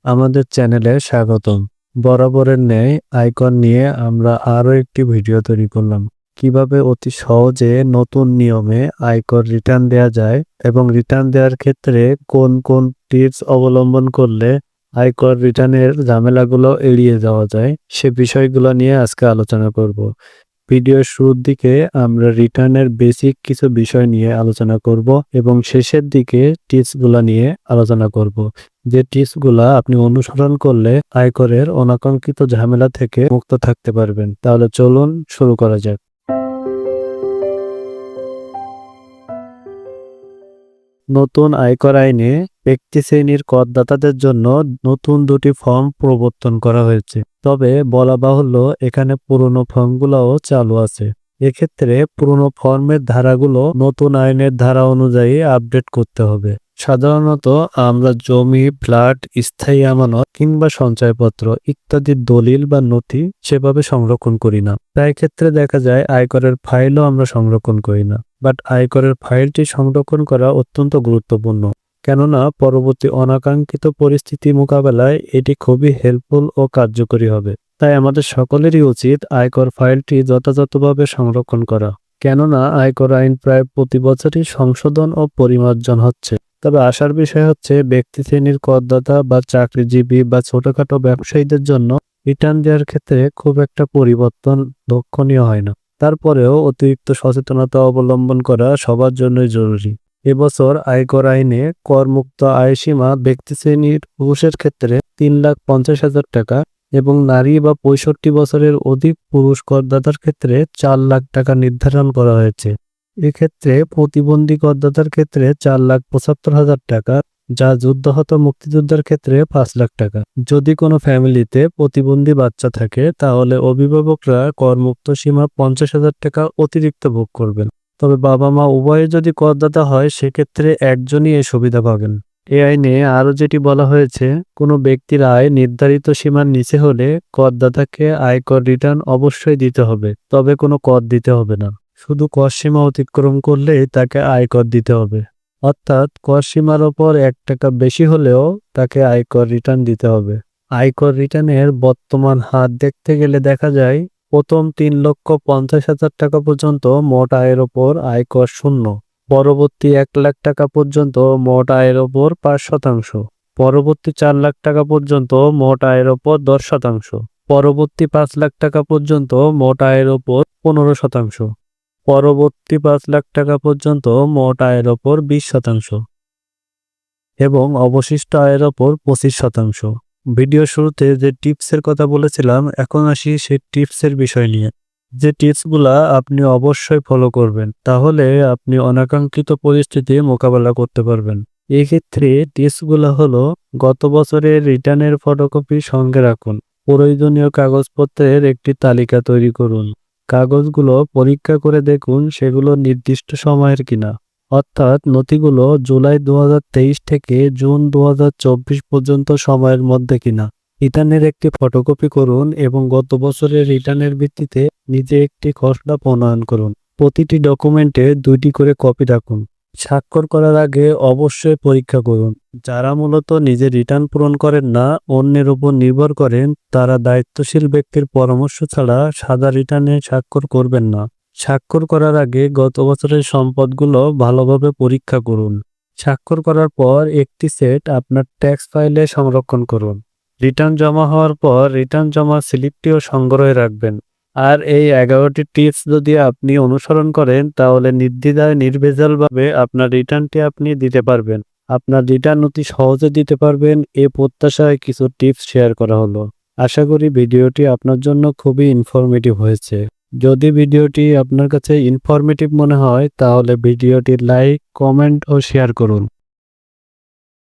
আমাদের চ্যানেলে স্বাগতম। বরাবরের ন্যায় আয়কর নিয়ে আমরা আরো একটি ভিডিও তৈরি করলাম। কিভাবে অতি সহজে নতুন নিয়মে আয়কর রিটার্ন দেয়া যায় এবং রিটার্ন দেওয়ার ক্ষেত্রে কোন কোন টিপস অবলম্বন করলে আয়কর রিটার্নের ঝামেলাগুলো এড়িয়ে যাওয়া যায়, সে বিষয়গুলো নিয়ে আজকে আলোচনা করব। ভিডিওর শুরুর দিকে আমরা রিটার্নের বেসিক কিছু বিষয় নিয়ে আলোচনা করব এবং শেষের দিকে টিপসগুলো নিয়ে আলোচনা করব। যে টিপসগুলা আপনি অনুসরণ করলে আয়করের অনাকাঙ্ক্ষিত ঝামেলা থেকে মুক্ত থাকতে পারবেন। তাহলে চলুন শুরু করা যাক। নতুন আয়কর আইনে ব্যক্তি শ্রেণীর করদাতাদের জন্য নতুন দুটি ফর্ম প্রবর্তন করা হয়েছে। তবে বলা বাহুল্য, এখানে পুরনো ফর্মগুলোও চালু আছে। এক্ষেত্রে পুরনো ফর্মের ধারাগুলো নতুন আইনের ধারা অনুযায়ী আপডেট করতে হবে। সাধারণত আমরা জমি, ফ্ল্যাট, স্থায়ী আমানত কিংবা সঞ্চয়পত্র ইত্যাদির দলিল বা নথি সেভাবে সংরক্ষণ করি না। প্রায় ক্ষেত্রে দেখা যায় আয়করের ফাইলও আমরা সংরক্ষণ করি না। বাট আয়করের ফাইলটি সংরক্ষণ করা অত্যন্ত গুরুত্বপূর্ণ, কেননা পরবর্তী অনাকাঙ্ক্ষিত পরিস্থিতি মোকাবেলায় এটি খুবই হেল্পফুল ও কার্যকরী হবে। তাই আমাদের সকলেরই উচিত আয়কর ফাইলটি যথাযথভাবে সংরক্ষণ করা, কেননা আয়কর আইন প্রায় প্রতি বছরই সংশোধন ও পরিমার্জন হচ্ছে। তবে আশার বিষয় হচ্ছে, ব্যক্তি শ্রেণীর করদাতা বা চাকরিজীবী বা ছোটখাটো ব্যবসায়ীদের জন্য রিটার্ন দেওয়ার ক্ষেত্রে খুব একটা পরিবর্তন লক্ষণীয় হয় না। তারপরেও অতিরিক্ত সচেতনতা অবলম্বন করা সবার জন্যই জরুরি। এবছর আয়কর আইনে করমুক্ত আয়সীমা ব্যক্তি শ্রেণীর পুরুষের ক্ষেত্রে 3,50,000 টাকা এবং নারী বা 65 বছরের অধিক পুরুষ করদাতার ক্ষেত্রে 4 লাখ টাকা নির্ধারণ করা হয়েছে। এক্ষেত্রে প্রতিবন্ধী করদাতার ক্ষেত্রে 4,75,000 টাকা, যা যুদ্ধাহত মুক্তিযোদ্ধার ক্ষেত্রে 5 লাখ টাকা। যদি কোনো ফ্যামিলিতে প্রতিবন্ধী বাচ্চা থাকে, তাহলে অভিভাবকরা করমুক্ত সীমা 50,000 টাকা অতিরিক্ত ভোগ করবেন। তবে বাবা মা উভয়ে যদি করদাতা হয়, সেক্ষেত্রে একজনই এই সুবিধা পাবেন। এই আইনে আরও যেটি বলা হয়েছে, কোনো ব্যক্তির আয় নির্ধারিত সীমার নিচে হলে করদাতাকে আয়কর রিটার্ন অবশ্যই দিতে হবে, তবে কোনো কর দিতে হবে না। শুধু কর সীমা অতিক্রম করলেই তাকে আয়কর দিতে হবে। অর্থাৎ কর সীমার ওপর 1 টাকা বেশি হলেও তাকে আয়কর রিটার্ন দিতে হবে। আয়কর রিটার্নের বর্তমান হার দেখতে গেলে দেখা যায়, প্রথম 3,50,000 টাকা পর্যন্ত মোট আয়ের ওপর আয়কর 0, পরবর্তী 1 লাখ টাকা পর্যন্ত মোট আয়ের ওপর 5%, পরবর্তী 4 লাখ টাকা পর্যন্ত মোট আয়ের ওপর 10%, পরবর্তী 5 লাখ টাকা পর্যন্ত মোট আয়ের ওপর 15%, পরবর্তী 5 লাখ টাকা পর্যন্ত মোট আয়ের ওপর 20% এবং অবশিষ্ট আয়ের ওপর 25%। ভিডিও শুরুতে যে টিপসের কথা বলেছিলাম, এখন আসি সেই টিপসের বিষয় নিয়ে। যে টিপসগুলা আপনি অবশ্যই ফলো করবেন, তাহলে আপনি অনাকাঙ্ক্ষিত পরিস্থিতি মোকাবেলা করতে পারবেন। এক্ষেত্রে টিপসগুলো হলো, গত বছরের রিটার্নের ফটোকপি সঙ্গে রাখুন। প্রয়োজনীয় কাগজপত্রের একটি তালিকা তৈরি করুন। কাগজগুলো পরীক্ষা করে দেখুন সেগুলো নির্দিষ্ট সময়ের কিনা, অর্থাৎ নথিগুলো জুলাই 2023 থেকে জুন 2024 পর্যন্ত সময়ের মধ্যে কিনা। রিটার্নের একটি ফটোকপি করুন এবং গত বছরের রিটার্নের ভিত্তিতে নিজে একটি খসড়া প্রণয়ন করুন। প্রতিটি ডকুমেন্টে 2টি করে কপি রাখুন। স্বাক্ষর করার আগে অবশ্যই পরীক্ষা করুন। যারা মূলত নিজে রিটার্ন পূরণ করেন না, অন্যের উপর নির্ভর করেন, তারা দায়িত্বশীল ব্যক্তির পরামর্শ ছাড়া সাদা রিটার্নে স্বাক্ষর করবেন না। স্বাক্ষর করার আগে গত বছরের সম্পদগুলো ভালোভাবে পরীক্ষা করুন। স্বাক্ষর করার পর একটি সেট আপনার ট্যাক্স ফাইলে সংরক্ষণ করুন। রিটার্ন জমা হওয়ার পর রিটার্ন জমা স্লিপটিও সংগ্রহে রাখবেন। আর এই 11টি টিপস যদি আপনি অনুসরণ করেন, তাহলে নির্দ্বিধায় নির্ভেজালভাবে আপনার রিটার্নটি আপনি দিতে পারবেন। আপনার রিটার্ন অতি সহজে দিতে পারবেন, এ প্রত্যাশায় কিছু টিপস শেয়ার করা হলো। আশা করি ভিডিওটি আপনার জন্য খুবই ইনফরমেটিভ হয়েছে। যদি ভিডিওটি আপনার কাছে ইনফরমেটিভ মনে হয়, তাহলে ভিডিওটি লাইক, কমেন্ট ও শেয়ার করুন।